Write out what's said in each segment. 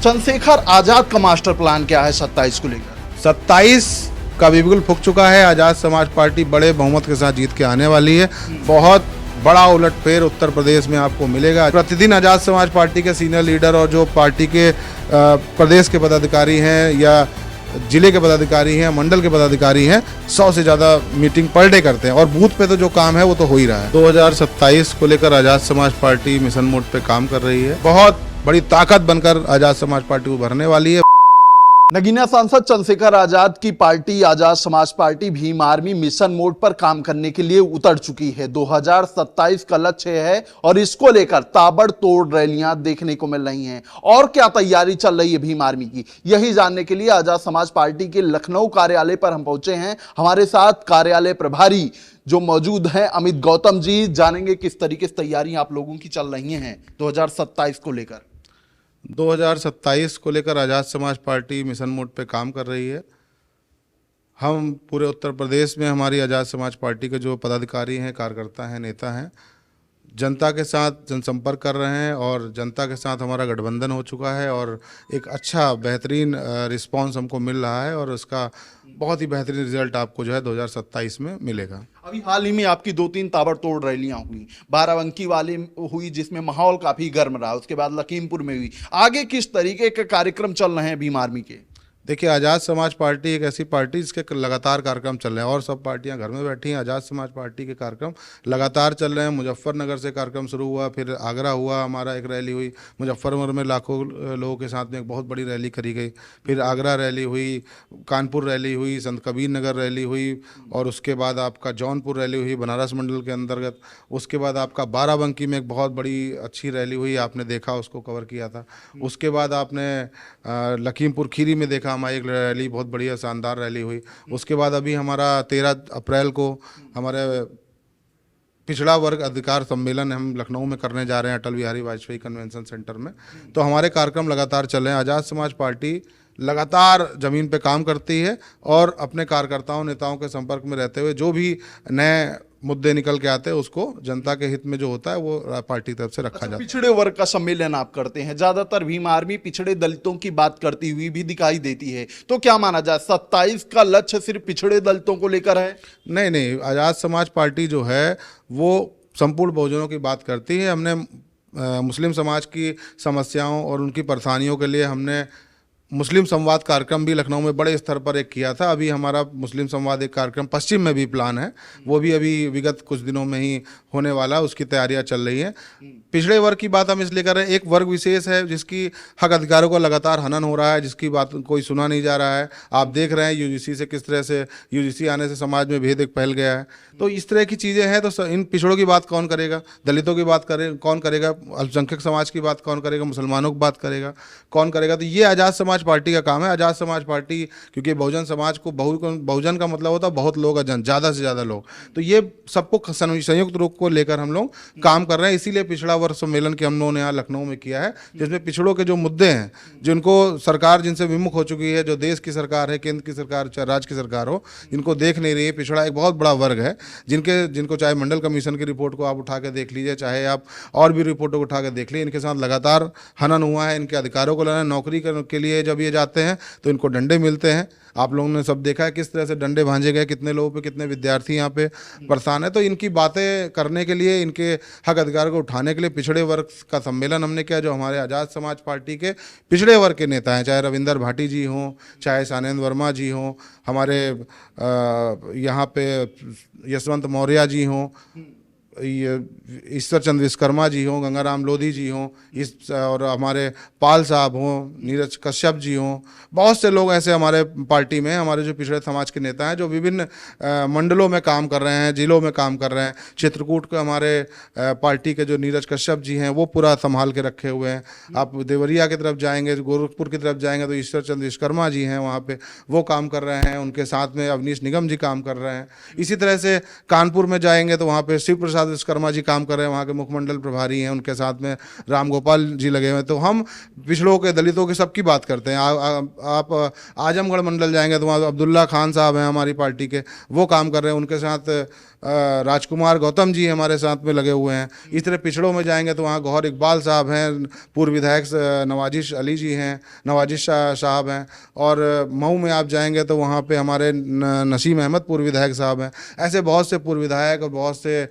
चंद्रशेखर आजाद का master plan क्या है 27 को लेकर? 27 का बिल्कुल फूक चुका है। आजाद समाज पार्टी बड़े बहुमत के साथ जीत के आने वाली है। बहुत बड़ा उलटफेर उत्तर प्रदेश में आपको मिलेगा। प्रतिदिन आजाद समाज पार्टी के सीनियर लीडर और जो पार्टी के प्रदेश के पदाधिकारी हैं या जिले के पदाधिकारी हैं, मंडल के पदाधिकारी हैं, 100 से ज़्यादा मीटिंग पर डे करते हैं और बूथ पे तो जो काम है वो तो हो ही रहा है। 2027 को लेकर Azad Samaj party mission mode पे काम कर रही है। बहुत बड़ी ताकत बनकर आजाद समाज पार्टी उभरने वाली है। नगीना सांसद चंद्रशेखर आजाद की party Azad Samaj party Bhim army mission mode पर काम करने के लिए उतर चुकी है। 2027 का लक्ष्य है और इसको लेकर ताबड़तोड़ रैलियां देखने को मिल रही हैं। और क्या तैयारी चल रही है भीम आर्मी की, यही जानने के लिए आजाद समाज पार्टी के लखनऊ कार्यालय पर हम पहुंचे हैं। हमारे साथ कार्यालय प्रभारी जो मौजूद हैं अमित गौतम जी, जानेंगे किस तरीके से तैयारियां आप लोगों की चल रही हैं 2027 को लेकर। 2027 को लेकर आज़ाद समाज पार्टी मिशन मोड पे काम कर रही है। हम पूरे उत्तर प्रदेश में हमारी आज़ाद समाज पार्टी के जो पदाधिकारी हैं, कार्यकर्ता हैं, नेता हैं, जनता के साथ जनसंपर्क कर रहे हैं और जनता के साथ हमारा गठबंधन हो चुका है और एक अच्छा बेहतरीन रिस्पांस हमको मिल रहा है और उसका बहुत ही बेहतरीन रिजल्ट आपको जो है 2027 में मिलेगा। अभी हाल ही में आपकी 2-3 ताबड़तोड़ रैलियां हुई। बाराबंकी वाली हुई जिसमें माहौल काफी गर्म रहा, उसके बाद लखीमपुर में हुई। आगे किस तरीके के कार्यक्रम चल रहे हैं भीम आर्मी के? देखिए, आज़ाद समाज पार्टी एक ऐसी पार्टी जिसके लगातार कार्यक्रम चल रहे हैं और सब पार्टियां घर में बैठी हैं। आज़ाद समाज पार्टी के कार्यक्रम लगातार चल रहे हैं। मुजफ्फरनगर से कार्यक्रम शुरू हुआ, फिर आगरा हुआ, हमारा एक रैली हुई। मुजफ्फरनगर में लाखों लोगों के साथ में एक बहुत बड़ी रैली करी गई। फिर आगरा रैली हुई, कानपुर रैली हुई, संत कबीर नगर रैली हुई और उसके बाद आपका जौनपुर रैली हुई बनारस मंडल के अंतर्गत। उसके बाद आपका बाराबंकी में एक बहुत बड़ी अच्छी रैली हुई, आपने देखा, उसको कवर किया था। उसके बाद आपने लखीमपुर खीरी में देखा, हमारी एक रैली बहुत बढ़िया शानदार रैली हुई। उसके बाद अभी हमारा 13 अप्रैल को हमारे पिछड़ा वर्ग अधिकार सम्मेलन हम लखनऊ में करने जा रहे हैं अटल बिहारी वाजपेयी कन्वेंशन सेंटर में। तो हमारे कार्यक्रम लगातार चल रहे हैं। आज़ाद समाज पार्टी लगातार ज़मीन पे काम करती है और अपने कार्यकर्ताओं नेताओं के संपर्क में रहते हुए जो भी नए मुद्दे निकल के आते हैं उसको जनता के हित में जो होता है वो पार्टी की तरफ से रखा जाता है। पिछड़े वर्ग का सम्मेलन आप करते हैं, ज्यादातर भीम आर्मी पिछड़े दलितों की बात करती हुई भी दिखाई देती है, तो क्या माना जाए 27 का लक्ष्य सिर्फ पिछड़े दलितों को लेकर है? नहीं, आज़ाद समाज पार्टी जो है वो संपूर्ण बहुजनों की बात करती है। हमने मुस्लिम समाज की समस्याओं और उनकी परेशानियों के लिए हमने मुस्लिम संवाद कार्यक्रम भी लखनऊ में बड़े स्तर पर एक किया था। अभी हमारा मुस्लिम संवाद एक कार्यक्रम पश्चिम में भी प्लान है, वो भी अभी विगत कुछ दिनों में ही होने वाला है, उसकी तैयारियां चल रही हैं। पिछड़े वर्ग की बात हम इसलिए कर रहे हैं, एक वर्ग विशेष है जिसकी हक अधिकारों का लगातार हनन हो रहा है, जिसकी बात कोई सुना नहीं जा रहा है। आप देख रहे हैं यूजीसी से किस तरह से यूजीसी आने से समाज में भेद एक फैल गया है। तो इस तरह की चीज़ें हैं, तो इन पिछड़ों की बात कौन करेगा? दलितों की बात कौन करेगा? अल्पसंख्यक समाज की बात कौन करेगा? मुसलमानों की बात करेगा कौन करेगा? तो ये आज़ाद समाज पार्टी का काम है। आज़ाद समाज पार्टी, क्योंकि बहुजन समाज को बहुजन का मतलब होता है बहुत लोग, ज़्यादा से ज़्यादा लोग, तो ये सबको संयुक्त रूप को लेकर हम लोग काम कर रहे हैं। इसीलिए पिछड़ा वर्ग सम्मेलन के हम लोगों ने यहाँ लखनऊ में किया है, जिसमें पिछड़ों के जो मुद्दे हैं, जिनको सरकार जिनसे विमुख हो चुकी है, जो देश की सरकार है, केंद्र की सरकार, चाहे राज्य की सरकार हो, जिनको देख नहीं रही है। पिछड़ा एक बहुत बड़ा वर्ग है जिनको चाहे मंडल कमीशन की रिपोर्ट को आप उठा के देख लीजिए, चाहे आप और भी रिपोर्टों को उठा के देख लीजिए, इनके साथ लगातार हनन हुआ है। इनके अधिकारों को लेना, नौकरी के लिए जब ये जाते हैं तो इनको डंडे मिलते हैं। आप लोगों ने सब देखा है किस तरह से डंडे भांजे गए, कितने लोगों पे, कितने विद्यार्थी यहाँ पे परेशान है। तो इनकी बातें करने के लिए, इनके हक अधिकार को उठाने के लिए पिछड़े वर्ग का सम्मेलन हमने किया, जो हमारे आज़ाद समाज पार्टी के पिछड़े वर्ग के नेता हैं, चाहे रविंदर भाटी जी हों, चाहे सानेंद्र वर्मा जी हों, हमारे यहाँ पे यशवंत मौर्य जी हों, ईश्वर चंद्र विश्वकर्मा जी हों, गंगाराम लोधी जी हों, और हमारे पाल साहब हों, नीरज कश्यप जी हों, बहुत से लोग ऐसे हमारे पार्टी में, हमारे जो पिछड़े समाज के नेता हैं, जो विभिन्न मंडलों में काम कर रहे हैं, जिलों में काम कर रहे हैं। चित्रकूट के हमारे पार्टी के जो नीरज कश्यप जी हैं वो पूरा संभाल के रखे हुए हैं। आप देवरिया की तरफ जाएंगे, गोरखपुर की तरफ जाएंगे तो ईश्वर चंद्र विश्वकर्मा जी हैं, वहाँ पे वो काम कर रहे हैं। उनके साथ में अवनीश निगम जी काम कर रहे हैं। इसी तरह से कानपुर में जाएंगे तो वहाँ पे शिव प्रसाद साथ विश्वकर्मा जी काम कर रहे हैं, वहाँ के मुखमंडल प्रभारी हैं, उनके साथ में राम गोपाल जी लगे हुए हैं। तो हम पिछड़ों के, दलितों के, सबकी बात करते हैं। आप आजमगढ़ मंडल जाएंगे तो वहाँ अब्दुल्ला खान साहब हैं हमारी पार्टी के, वो काम कर रहे हैं। उनके साथ राजकुमार गौतम जी हमारे साथ में लगे हुए हैं। इस तरह पिछड़ों में जाएंगे तो वहाँ गौहर इकबाल साहब हैं, पूर्व विधायक नवाजिश अली जी हैं, नवाजिश साहब हैं। और मऊ में आप जाएंगे तो वहाँ पे हमारे नसीम अहमद पूर्व विधायक साहब हैं। ऐसे बहुत से पूर्व विधायक और बहुत से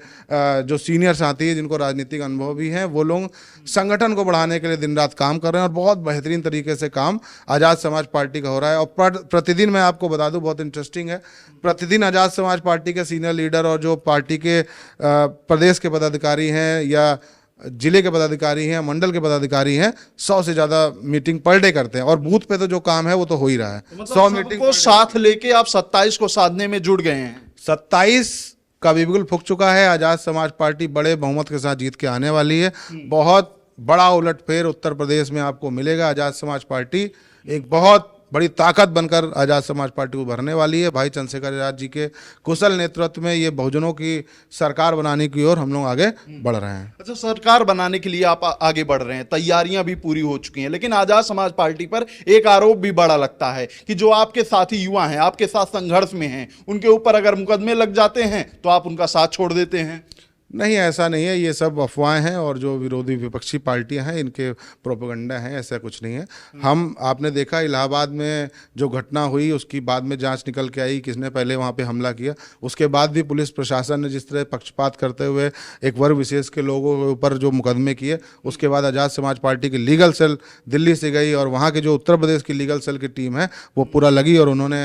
जो सीनियर साथी हैं जिनको राजनीतिक अनुभव भी हैं, वो लोग संगठन को बढ़ाने के लिए दिन रात काम कर रहे हैं और बहुत बेहतरीन तरीके से काम आज़ाद समाज पार्टी का हो रहा है। और प्रतिदिन मैं आपको बता दूं, बहुत इंटरेस्टिंग है, प्रतिदिन आज़ाद समाज पार्टी के सीनियर लीडर और जो पार्टी के प्रदेश के पदाधिकारी हैं या जिले के पदाधिकारी हैं, मंडल के पदाधिकारी हैं, 100 से ज़्यादा मीटिंग पर डे करते हैं। और बूथ पे तो जो काम है वो तो हो ही रहा है। मतलब 100 मीटिंग को साथ लेके आप 27 को साधने में जुड़ गए हैं। 27 का बिल्कुल फूक चुका है। आज़ाद समाज पार्टी बड़े बहुमत के साथ जीत के आने वाली है। बहुत बड़ा उलटफेर उत्तर प्रदेश में आपको मिलेगा। आज़ाद समाज पार्टी एक बहुत बड़ी ताकत बनकर आज़ाद समाज पार्टी उभरने वाली है। भाई चंद्रशेखर आज़ाद जी के कुशल नेतृत्व में ये बहुजनों की सरकार बनाने की ओर हम लोग आगे बढ़ रहे हैं। अच्छा, सरकार बनाने के लिए आप आगे बढ़ रहे हैं, तैयारियां भी पूरी हो चुकी हैं, लेकिन आज़ाद समाज पार्टी पर एक आरोप भी बड़ा लगता है कि जो आपके साथी युवा हैं, आपके साथ संघर्ष में हैं, उनके ऊपर अगर मुकदमे लग जाते हैं तो आप उनका साथ छोड़ देते हैं। नहीं, ऐसा नहीं है। ये सब अफवाहें हैं और जो विरोधी विपक्षी पार्टियां हैं इनके प्रोपेगेंडा हैं, ऐसा कुछ नहीं है। हम, आपने देखा इलाहाबाद में जो घटना हुई उसकी बाद में जांच निकल के आई किसने पहले वहां पे हमला किया। उसके बाद भी पुलिस प्रशासन ने जिस तरह पक्षपात करते हुए एक वर्ग विशेष के लोगों के ऊपर जो मुकदमे किए, उसके बाद आज़ाद समाज पार्टी की लीगल सेल दिल्ली से गई और वहाँ के जो उत्तर प्रदेश की लीगल सेल की टीम है वो पूरा लगी और उन्होंने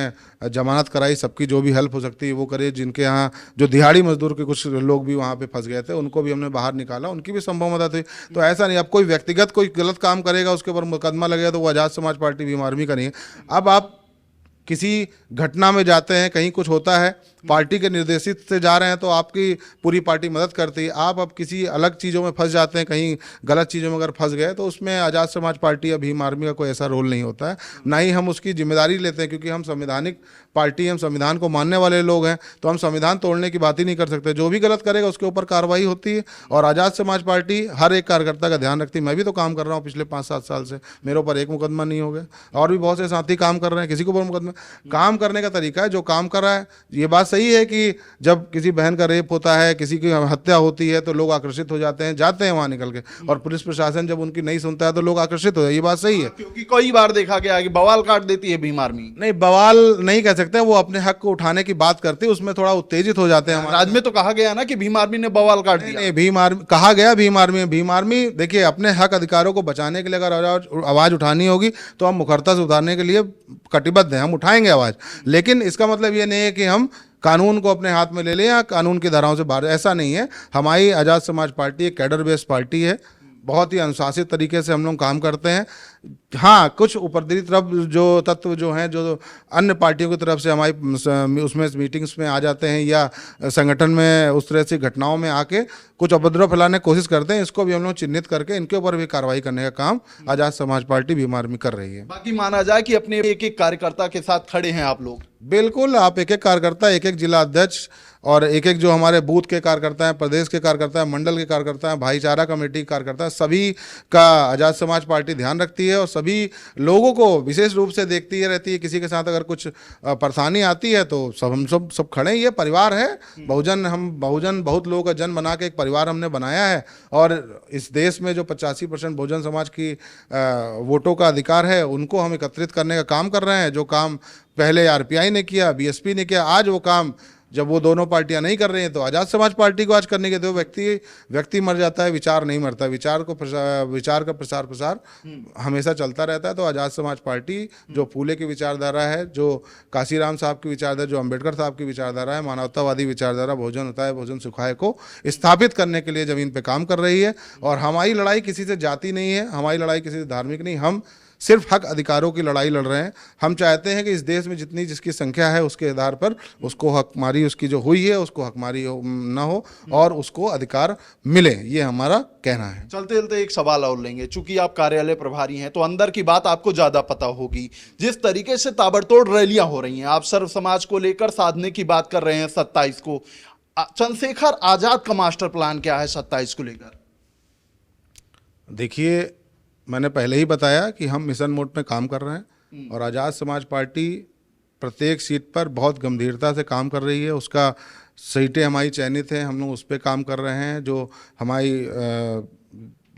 जमानत कराई। सबकी जो भी हेल्प हो सकती है वो करे। जिनके यहाँ जो दिहाड़ी मजदूर के कुछ लोग भी वहाँ पे फंस गए थे उनको भी हमने बाहर निकाला, उनकी भी संभव मदद हुई। तो ऐसा नहीं, अब कोई व्यक्तिगत कोई गलत काम करेगा उसके ऊपर मुकदमा लगेगा तो वो आज़ाद समाज पार्टी भीम आर्मी का नहीं है। अब आप किसी घटना में जाते हैं, कहीं कुछ होता है, पार्टी के निर्देशित से जा रहे हैं तो आपकी पूरी पार्टी मदद करती है। आप अब किसी अलग चीज़ों में फंस जाते हैं, कहीं गलत चीज़ों में अगर फंस गए तो उसमें आज़ाद समाज पार्टी या भीम आर्मी का कोई ऐसा रोल नहीं होता है, ना ही हम उसकी जिम्मेदारी लेते हैं, क्योंकि हम संवैधानिक पार्टी, हम संविधान को मानने वाले लोग हैं। तो हम संविधान तोड़ने की बात ही नहीं कर सकते। जो भी गलत करेगा उसके ऊपर कार्रवाई होती है और आज़ाद समाज पार्टी हर एक कार्यकर्ता का ध्यान रखती है। मैं भी तो काम कर रहा हूँ पिछले 5-7 साल से, मेरे ऊपर एक मुकदमा नहीं हो गया और भी बहुत से साथी काम कर रहे हैं, किसी के ऊपर मुकदमा। काम करने का तरीका है, जो काम कर रहा है। ये बात सही है कि जब किसी बहन का रेप होता है, किसी की हत्या होती है तो लोग आकर्षित हो जाते हैं, जाते हैं वहां निकल के, और पुलिस प्रशासन जब उनकी नहीं सुनता है तो लोग आकर्षित हो जाते हैं। ये बात सही है, क्योंकि कई बार देखा गया कि बवाल काट देती है भीम आर्मी। नहीं, बवाल नहीं कह सकते, वो अपने हक को उठाने की बात करती है, उसमें थोड़ा उत्तेजित हो जाते हैं। राज्य में तो कहा गया ना कि भीम आर्मी ने बवाल काट दिया। नहीं, भीम आर्मी कहा गया, भीम आर्मी देखिए अपने हक अधिकारों को बचाने के लिए अगर आवाज उठानी होगी तो हम मुखरता से उतारने के लिए कटिबद्ध हैं, हम उठाएंगे आवाज। लेकिन इसका मतलब ये नहीं है कि हम कानून को अपने हाथ में ले लें या कानून की धाराओं से बाहर, ऐसा नहीं है। हमारी आज़ाद समाज पार्टी एक कैडर बेस्ड पार्टी है, बहुत ही अनुशासित तरीके से हम लोग काम करते हैं। हाँ, कुछ ऊपरी तरफ जो तत्व जो हैं, जो अन्य पार्टियों की तरफ से हमारी उसमें मीटिंग्स में आ जाते हैं या संगठन में उस तरह से घटनाओं में आके कुछ उपद्रव फैलाने की कोशिश करते हैं, इसको भी हम लोग चिन्हित करके इनके ऊपर भी कार्रवाई करने का काम आज़ाद समाज पार्टी भीम आर्मी कर रही है। बाकी माना जाए कि अपने एक एक कार्यकर्ता के साथ खड़े हैं आप लोग। बिल्कुल, आप एक एक कार्यकर्ता, एक एक जिला अध्यक्ष और एक एक जो हमारे बूथ के कार्यकर्ता हैं, प्रदेश के कार्यकर्ता हैं, मंडल के कार्यकर्ता हैं, भाईचारा कमेटी के कार्यकर्ता हैं, सभी का आज़ाद समाज पार्टी ध्यान रखती है और सभी लोगों को विशेष रूप से देखती है रहती है। किसी के साथ अगर कुछ परेशानी आती है तो हम सब खड़े हैं। ये परिवार है बहुजन, हम बहुजन बहुत लोगों का जन बना के एक परिवार हमने बनाया है और इस देश में जो 85% बहुजन समाज की वोटों का अधिकार है उनको हम एकत्रित करने का काम कर रहे हैं। जो काम पहले आरपीआई ने किया, बीएसपी ने किया, आज वो काम जब वो दोनों पार्टियां नहीं कर रही हैं तो आज़ाद समाज पार्टी को आज करने के दो। व्यक्ति मर जाता है, विचार नहीं मरता। विचार का प्रसार हमेशा चलता रहता है। तो आज़ाद समाज पार्टी जो फूले की विचारधारा है, जो काशीराम साहब की विचारधारा, जो अंबेडकर साहब की विचारधारा है, मानवतावादी विचारधारा, भोजन होता है भोजन सुखाए को स्थापित करने के लिए जमीन पर काम कर रही है। और हमारी लड़ाई किसी से जाति नहीं है, हमारी लड़ाई किसी से धार्मिक नहीं, हम सिर्फ हक अधिकारों की लड़ाई लड़ रहे हैं। हम चाहते हैं कि इस देश में जितनी जिसकी संख्या है उसके आधार पर उसको हकमारी उसकी जो हुई है उसको हकमारी ना हो और उसको अधिकार मिले, ये हमारा कहना है। चलते चलते एक सवाल और लेंगे, चूंकि आप कार्यालय प्रभारी हैं तो अंदर की बात आपको ज्यादा पता होगी। जिस तरीके से ताबड़तोड़ रैलियां हो रही हैं, आप सर्व समाज को लेकर साधने की बात कर रहे हैं 27 को, चंद्रशेखर आजाद का मास्टर प्लान क्या है 27 को लेकर? देखिए, मैंने पहले ही बताया कि हम मिशन मोड में काम कर रहे हैं और आज़ाद समाज पार्टी प्रत्येक सीट पर बहुत गंभीरता से काम कर रही है। उसका सीटें हमारी चयनित हैं, हम लोग उस पर काम कर रहे हैं। जो हमारी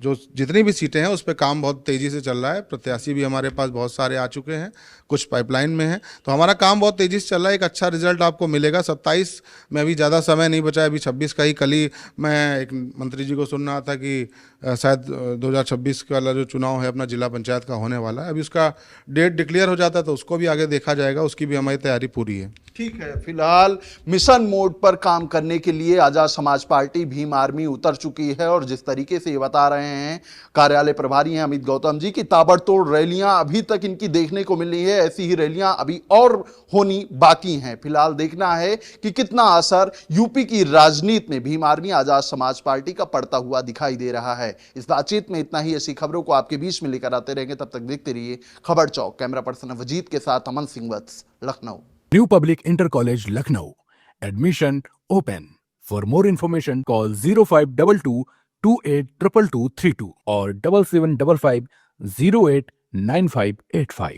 जो जितनी भी सीटें हैं उस पर काम बहुत तेज़ी से चल रहा है। प्रत्याशी भी हमारे पास बहुत सारे आ चुके हैं, कुछ पाइपलाइन में हैं, तो हमारा काम बहुत तेज़ी से चल रहा है। एक अच्छा रिजल्ट आपको मिलेगा। 27 में अभी ज़्यादा समय नहीं बचा है, अभी 26 का ही। कल ही मैं एक मंत्री जी को सुन रहा था कि शायद 2026 वाला जो चुनाव है अपना जिला पंचायत का होने वाला है। अभी उसका डेट डिक्लेयर हो जाता है तो उसको भी आगे देखा जाएगा, उसकी भी हमारी तैयारी पूरी है। ठीक है, फिलहाल मिशन मोड पर काम करने के लिए आजाद समाज पार्टी भीम आर्मी उतर चुकी है और जिस तरीके से ये बता रहे हैं कार्यालय प्रभारी हैं अमित गौतम जी की ताबड़तोड़ रैलियां अभी तक इनकी देखने को मिल रही है, ऐसी ही रैलियां अभी और होनी बाकी हैं। फिलहाल देखना है कि कितना असर यूपी की राजनीति में भीम आर्मी आजाद समाज पार्टी का पड़ता हुआ दिखाई दे रहा है। इस बातचीत में इतना ही। ऐसी खबरों को आपके बीच में लेकर आते रहेंगे, तब तक देखते रहिए खबर चौक। कैमरा पर्सन वजीद के साथ अमन सिंह वत्स, Lucknow. New Public Inter College Lucknow. Admission open. For more information, call 0522 282232 or 7755 089585.